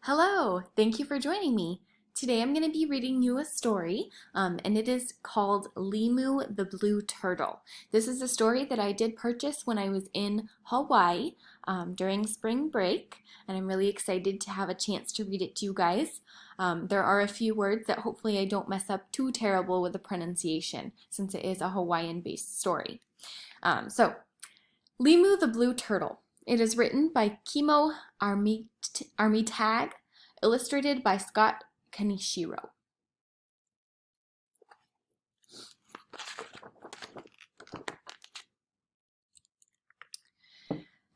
Hello, thank you for joining me. Today I'm going to be reading you a story, and it is called Limu the Blue Turtle. This is a story that I did purchase when I was in Hawaii during spring break, and I'm really excited to have a chance to read it to you guys. There are a few words that hopefully I don't mess up too terrible with the pronunciation, since it is a Hawaiian-based story. Limu the Blue Turtle. It is written by Kimo Armitage, illustrated by Scott Kanishiro.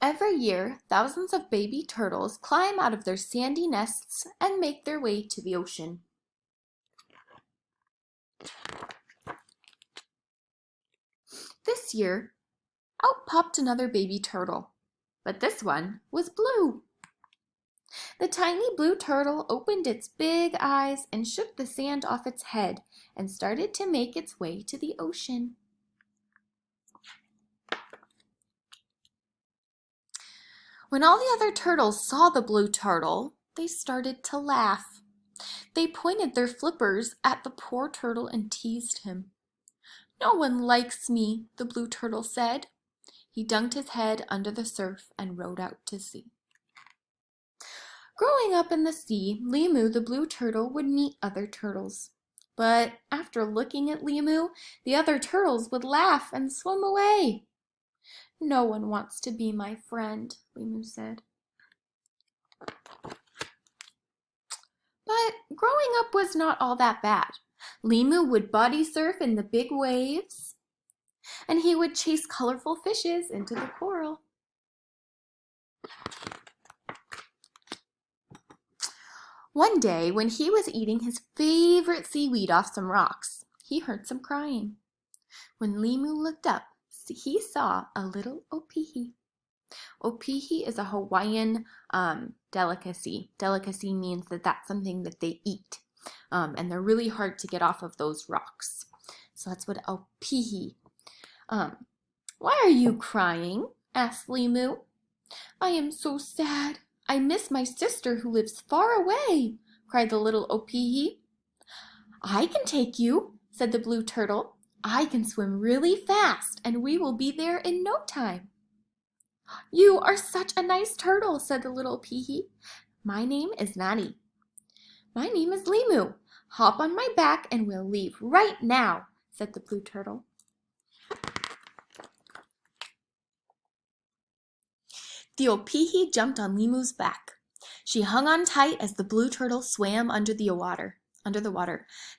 Every year, thousands of baby turtles climb out of their sandy nests and make their way to the ocean. This year, out popped another baby turtle, but this one was blue. The tiny blue turtle opened its big eyes and shook the sand off its head and started to make its way to the ocean. When all the other turtles saw the blue turtle, they started to laugh. They pointed their flippers at the poor turtle and teased him. "No one likes me," the blue turtle said. He dunked his head under the surf and rowed out to sea. Growing up in the sea, Limu the blue turtle would meet other turtles. But after looking at Limu, the other turtles would laugh and swim away. "No one wants to be my friend," Limu said. But growing up was not all that bad. Limu would body surf in the big waves, and he would chase colorful fishes into the coral. One day, when he was eating his favorite seaweed off some rocks, he heard some crying. When Limu looked up, he saw a little opihi. Opihi is a Hawaiian delicacy. Delicacy means that that's something that they eat, and they're really hard to get off of those rocks. So that's what opihi. "Why are you crying?" asked Limu. "I am so sad. I miss my sister who lives far away," cried the little opihi. "I can take you," said the blue turtle. "I can swim really fast, and we will be there in no time." "You are such a nice turtle," said the little opihi. "My name is Nani." "My name is Limu. Hop on my back and we'll leave right now," said the blue turtle. The opihi jumped on Limu's back. She hung on tight as the blue turtle swam under the water.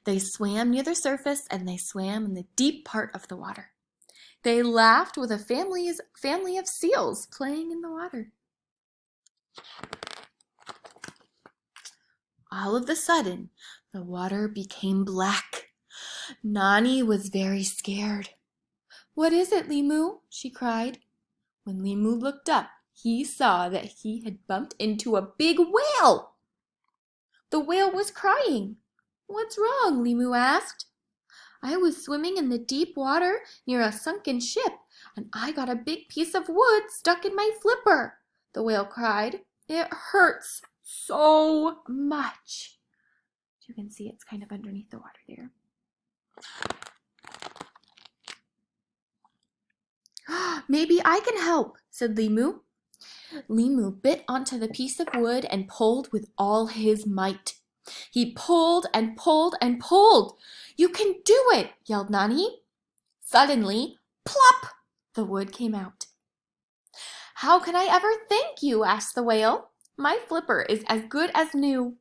They swam near the surface and they swam in the deep part of the water. They laughed with a family of seals playing in the water. All of a sudden, the water became black. Nani was very scared. "What is it, Limu?" she cried. When Limu looked up, he saw that he had bumped into a big whale. The whale was crying. "What's wrong?" Limu asked. "I was swimming in the deep water near a sunken ship, and I got a big piece of wood stuck in my flipper," the whale cried. "It hurts so much." You can see it's kind of underneath the water there. "Maybe I can help," said Limu. Limu bit onto the piece of wood and pulled with all his might. He pulled and pulled and pulled. "You can do it!" yelled Nani. Suddenly, plop! The wood came out. "How can I ever thank you?" asked the whale. "My flipper is as good as new."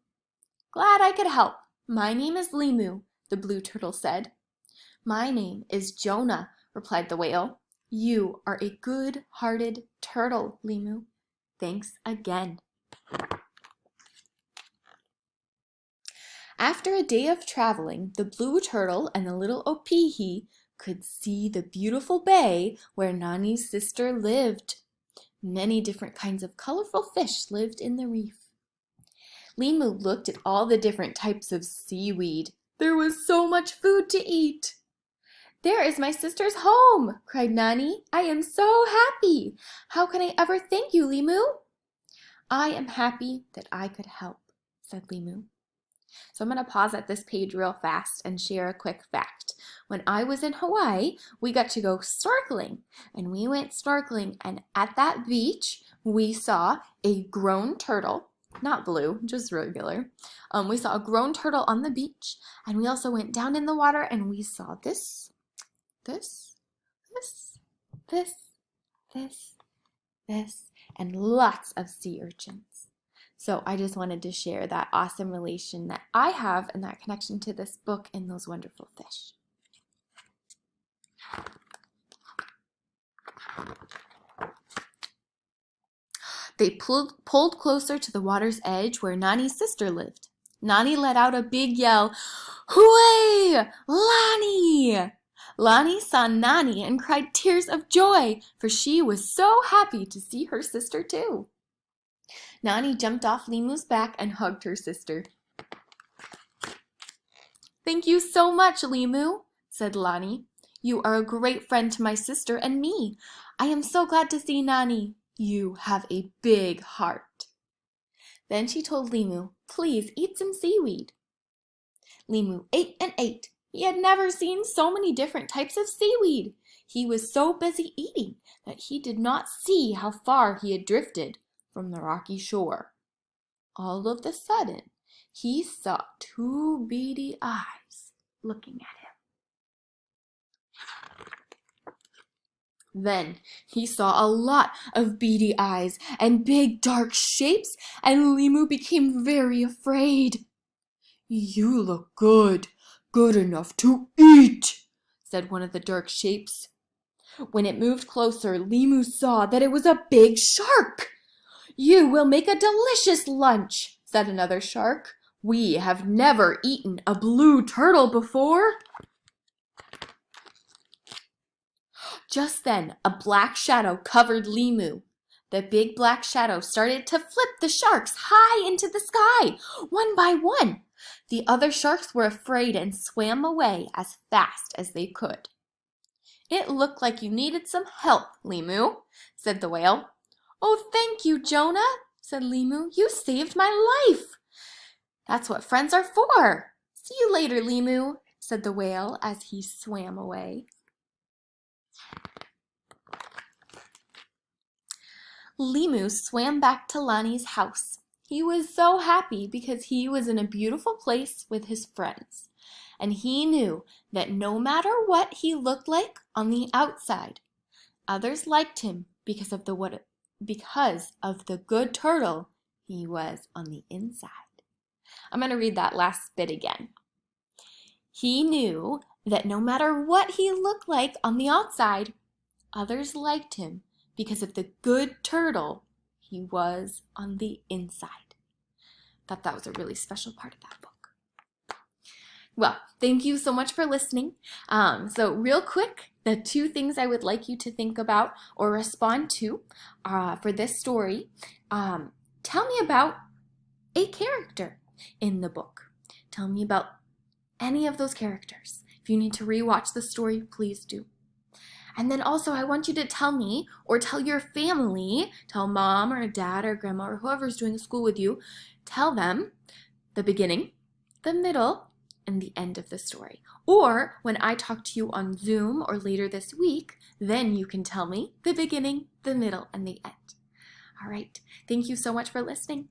"Glad I could help. My name is Limu," the blue turtle said. "My name is Jonah," replied the whale. "You are a good-hearted turtle, Limu. Thanks again." After a day of traveling, the blue turtle and the little opihi could see the beautiful bay where Nani's sister lived. Many different kinds of colorful fish lived in the reef. Limu looked at all the different types of seaweed. There was so much food to eat. "There is my sister's home," cried Nani. "I am so happy. How can I ever thank you, Limu?" "I am happy that I could help," said Limu. So I'm going to pause at this page real fast and share a quick fact. When I was in Hawaii, we got to go snorkeling, and we went snorkeling, and at that beach, we saw a grown turtle, not blue, just regular. We saw a grown turtle on the beach, and we also went down in the water, and we saw this, and lots of sea urchins. So I just wanted to share that awesome relation that I have and that connection to this book and those wonderful fish. They pulled closer to the water's edge where Nani's sister lived. Nani let out a big yell, "Hooray! Lani!" Lani saw Nani and cried tears of joy, for she was so happy to see her sister too. Nani jumped off Limu's back and hugged her sister. "Thank you so much, Limu," said Lani. "You are a great friend to my sister and me. I am so glad to see Nani. You have a big heart." Then she told Limu, "Please eat some seaweed." Limu ate and ate. He had never seen so many different types of seaweed. He was so busy eating that he did not see how far he had drifted from the rocky shore. All of a sudden, he saw two beady eyes looking at him. Then he saw a lot of beady eyes and big dark shapes, and Limu became very afraid. "You look good enough to eat," said one of the dark shapes. When it moved closer, Limu saw that it was a big shark. "You will make a delicious lunch," said another shark. "We have never eaten a blue turtle before." Just then, a black shadow covered Limu. The big black shadow started to flip the sharks high into the sky, one by one. The other sharks were afraid and swam away as fast as they could. "It looked like you needed some help, Limu," said the whale. "Oh, thank you, Jonah," said Limu. "You saved my life." "That's what friends are for. See you later, Limu," said the whale as he swam away. Limu swam back to Lani's house. He was so happy because he was in a beautiful place with his friends. And he knew that no matter what he looked like on the outside, others liked him because of the good turtle he was on the inside. I'm going to read that last bit again. He knew that no matter what he looked like on the outside, others liked him because of the good turtle he was on the inside. Thought that was a really special part of that book. Well, thank you so much for listening. So real quick, the two things I would like you to think about or respond to for this story. Tell me about a character in the book. Tell me about any of those characters. If you need to rewatch the story, please do. And then also I want you to tell me or tell your family, tell mom or dad or grandma or whoever's doing school with you, tell them the beginning, the middle, and the end of the story. Or when I talk to you on Zoom or later this week, then you can tell me the beginning, the middle, and the end. All right. Thank you so much for listening.